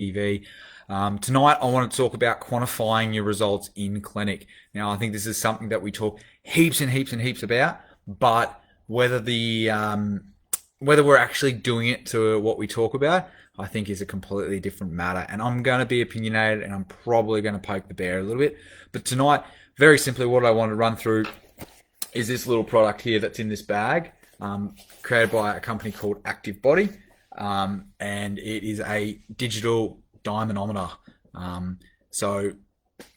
TV. Tonight, I want to talk about quantifying your results in clinic. Now, I think this is something that we talk heaps and heaps and heaps about, but whether we're actually doing it to what we talk about, I think is a completely different matter. And I'm going to be opinionated, and I'm probably going to poke the bear a little bit. But tonight, very simply, what I want to run through is this little product here that's in this bag, created by a company called ActivBody, and it is a digital dynamometer. So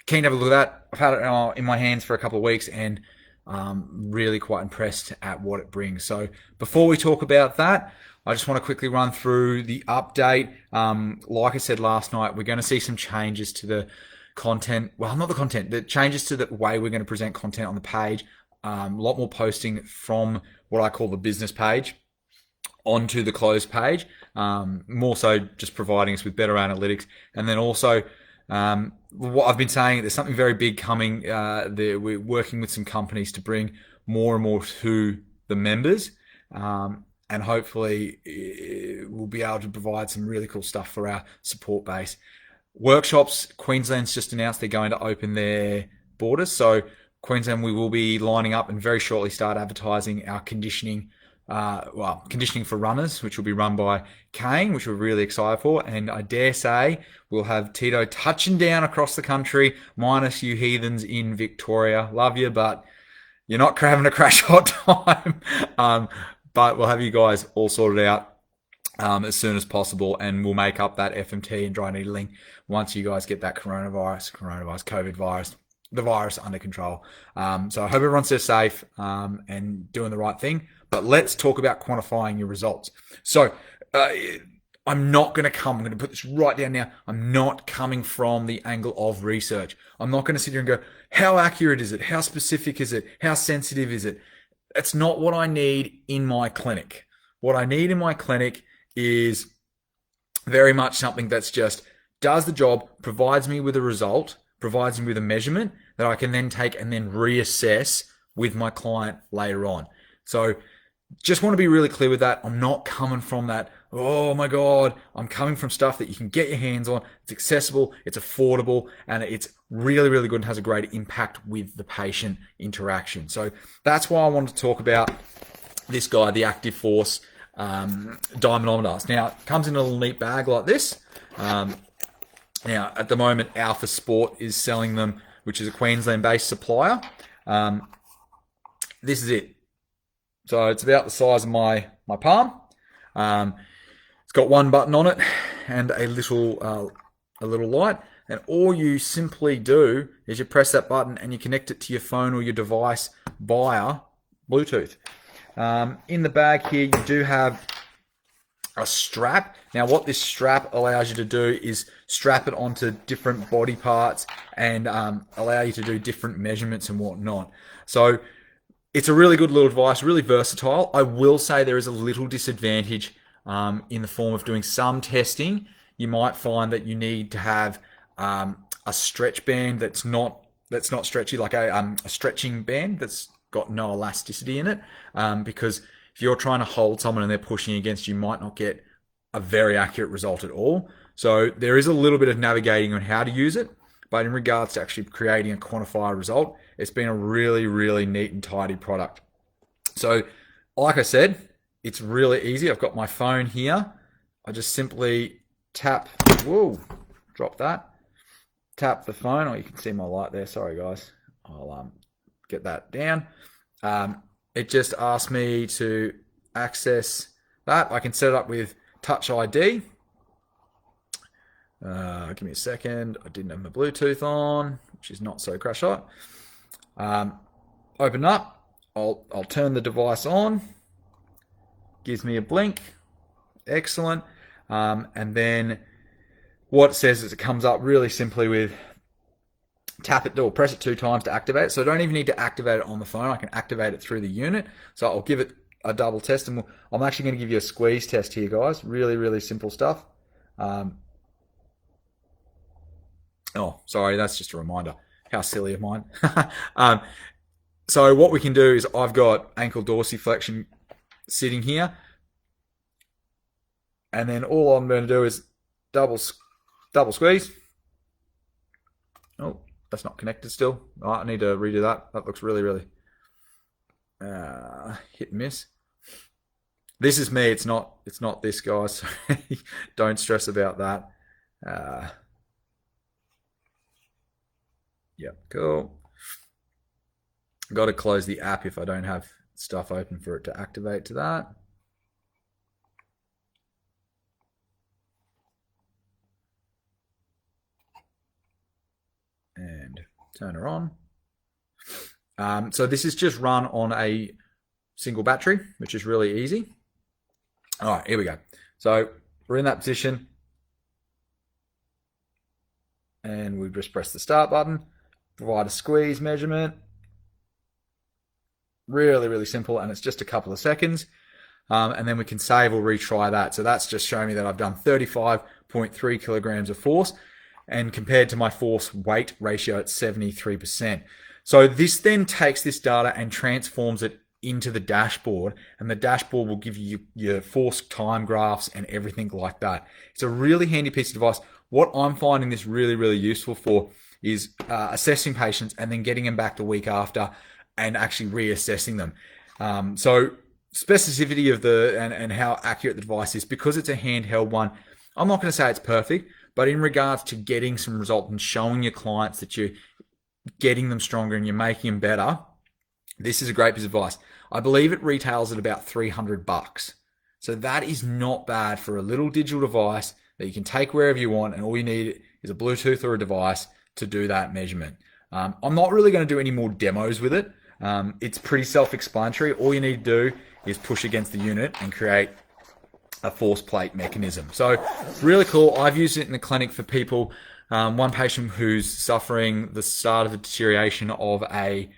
keen to have a look at that. I've had it in my hands for a couple of weeks, and really quite impressed at what it brings. So before we talk about that, I just want to quickly run through the update. Like I said last night, we're going to see some changes to the content. Well, not the content, the changes to the way we're going to present content on the page. A lot more posting from what I call the business page onto the closed page. More so just providing us with better analytics. And then also, what I've been saying, there's something very big coming. We're working with some companies to bring more and more to the members. And hopefully we'll be able to provide some really cool stuff for our support base. Workshops, Queensland's just announced they're going to open their borders. So Queensland, we will be lining up and very shortly start advertising our conditioning for runners, which will be run by Kane, which we're really excited for. And I dare say we'll have Tito touching down across the country, minus you heathens in Victoria. Love you, but you're not having a crash hot time. But we'll have you guys all sorted out as soon as possible, and we'll make up that FMT and dry needling once you guys get that COVID virus, the virus under control. So I hope everyone stays safe and doing the right thing. But let's talk about quantifying your results. So I'm not going to I'm going to put this right down now. I'm not coming from the angle of research. I'm not going to sit here and go, how accurate is it? How specific is it? How sensitive is it? That's not what I need in my clinic. What I need in my clinic is very much something that's just does the job, provides me with a result, provides me with a measurement that I can then take and then reassess with my client later on. So just want to be really clear with that. I'm not coming from that, oh my God, I'm coming from stuff that you can get your hands on. It's accessible, it's affordable, and it's really, really good and has a great impact with the patient interaction. So that's why I wanted to talk about this guy, the Activforce dynamometer. Now, it comes in a little neat bag like this. Now, at the moment, Alpha Sport is selling them, which is a Queensland-based supplier. This is it. So it's about the size of my palm. It's got one button on it and a little light. And all you simply do is you press that button and you connect it to your phone or your device via Bluetooth. In the bag here, you do have a strap. Now, what this strap allows you to do is strap it onto different body parts and allow you to do different measurements and whatnot. So it's a really good little device, really versatile. I will say there is a little disadvantage in the form of doing some testing. You might find that you need to have a stretch band that's not stretchy, like a stretching band that's got no elasticity in it, because if you're trying to hold someone and they're pushing against you, might not get a very accurate result at all. So there is a little bit of navigating on how to use it, but in regards to actually creating a quantified result, it's been a really, really neat and tidy product. So like I said, it's really easy. I've got my phone here. I just simply tap, whoa, drop that. Tap the phone. Oh, you can see my light there. Sorry, guys. I'll get that down. It just asks me to access that. I can set it up with Touch ID. Give me a second. I didn't have my Bluetooth on, which is not so crash hot. Open up. I'll turn the device on. Gives me a blink. Excellent. And then what it says is it comes up really simply with tap it or press it 2 times to activate it. So I don't even need to activate it on the phone. I can activate it through the unit. So I'll give it a double test, and I'm actually going to give you a squeeze test here, guys. Really, really simple stuff. Oh, sorry, that's just a reminder. How silly of mine. So what we can do is I've got ankle dorsiflexion sitting here, and then all I'm going to do is double Double squeeze. Oh, that's not connected still. Oh, I need to redo that. That looks really, really hit and miss. This is me. It's not this, guys. So don't stress about that. Yep, cool. Got to close the app if I don't have stuff open for it to activate to that. And turn her on. So this is just run on a single battery, which is really easy. All right, here we go. So we're in that position. And we just press the start button, provide a squeeze measurement. Really, really simple, and it's just a couple of seconds. And then we can save or retry that. So that's just showing me that I've done 35.3 kilograms of force, and compared to my force weight ratio at 73%. So this then takes this data and transforms it into the dashboard, and the dashboard will give you your force time graphs and everything like that. It's a really handy piece of device. What I'm finding this really, really useful for is assessing patients and then getting them back the week after and actually reassessing them. So specificity of and how accurate the device is, because it's a handheld one, I'm not going to say it's perfect, but in regards to getting some result and showing your clients that you're getting them stronger and you're making them better, this is a great piece of advice. I believe it retails at about $300. So that is not bad for a little digital device that you can take wherever you want, and all you need is a Bluetooth or a device to do that measurement. I'm not really going to do any more demos with it. It's pretty self-explanatory. All you need to do is push against the unit and create a force plate mechanism. So really cool. I've used it in the clinic for people. One patient who's suffering the start of a deterioration of a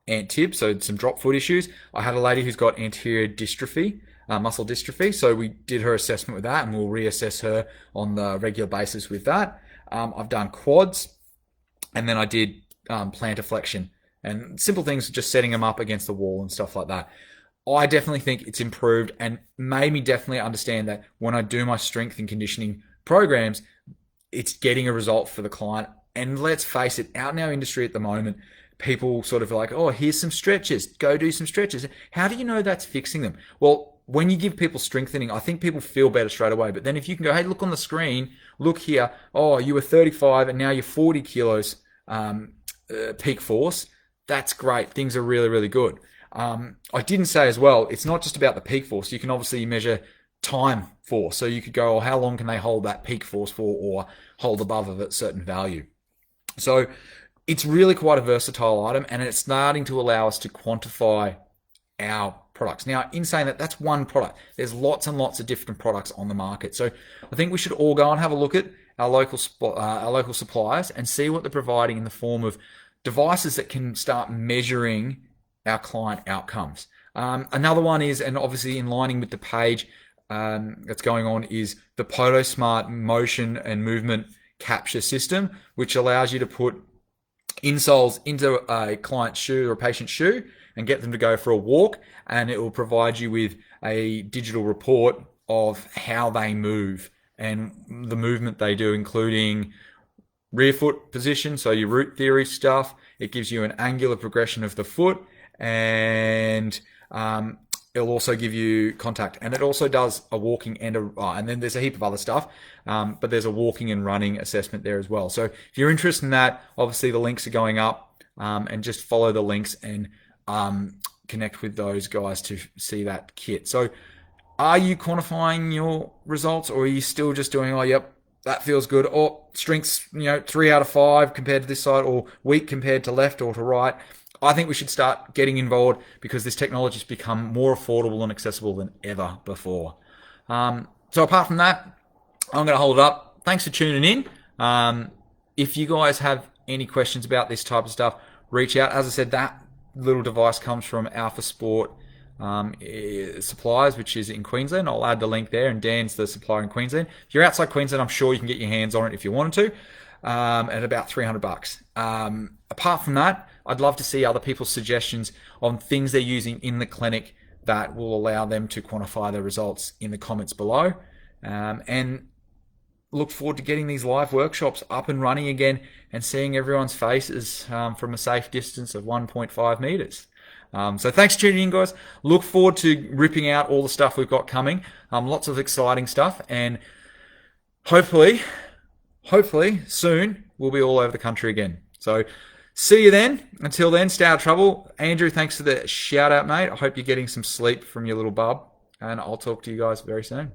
ant-tib, so some drop foot issues. I had a lady who's got anterior dystrophy, muscle dystrophy, so we did her assessment with that, and we'll reassess her on the regular basis with that. I've done quads, and then I did plantar flexion, and simple things, just setting them up against the wall and stuff like that. I definitely think it's improved and made me definitely understand that when I do my strength and conditioning programs, it's getting a result for the client. And let's face it, out in our industry at the moment, people sort of like, oh, here's some stretches, go do some stretches. How do you know that's fixing them? Well, when you give people strengthening, I think people feel better straight away. But then if you can go, hey, look on the screen, look here, oh, you were 35 and now you're 40 kilos peak force, that's great. Things are really, really good. I didn't say as well, it's not just about the peak force. You can obviously measure time force. So you could go, oh, how long can they hold that peak force for, or hold above of a certain value? So it's really quite a versatile item, and it's starting to allow us to quantify our products. Now, in saying that, that's one product. There's lots and lots of different products on the market. So I think we should all go and have a look at our local suppliers and see what they're providing in the form of devices that can start measuring our client outcomes. Another one is, and obviously in lining with the page that's going on, is the Podo Smart motion and movement capture system, which allows you to put insoles into a client's shoe or a patient's shoe and get them to go for a walk, and it will provide you with a digital report of how they move and the movement they do, including rear foot position, so your root theory stuff. It gives you an angular progression of the foot, and it'll also give you contact, and it also does a walking and then there's a heap of other stuff, but there's a walking and running assessment there as well. So if you're interested in that, obviously the links are going up, and just follow the links and connect with those guys to see that kit. So are you quantifying your results, or are you still just doing, oh, yep, that feels good, or strengths, 3 out of 5 compared to this side, or weak compared to left or to right? I think we should start getting involved, because this technology has become more affordable and accessible than ever before. So apart from that, I'm going to hold it up. Thanks for tuning in. If you guys have any questions about this type of stuff, reach out. As I said, that little device comes from Alpha Sport Suppliers, which is in Queensland. I'll add the link there, and Dan's the supplier in Queensland. If you're outside Queensland, I'm sure you can get your hands on it if you wanted to, at about $300. Apart from that, I'd love to see other people's suggestions on things they're using in the clinic that will allow them to quantify their results in the comments below. And look forward to getting these live workshops up and running again and seeing everyone's faces from a safe distance of 1.5 meters. So thanks for tuning in, guys. Look forward to ripping out all the stuff we've got coming. Lots of exciting stuff, and hopefully soon we'll be all over the country again. So see you then. Until then, stay out of trouble. Andrew, thanks for the shout out, mate. I hope you're getting some sleep from your little bub, and I'll talk to you guys very soon.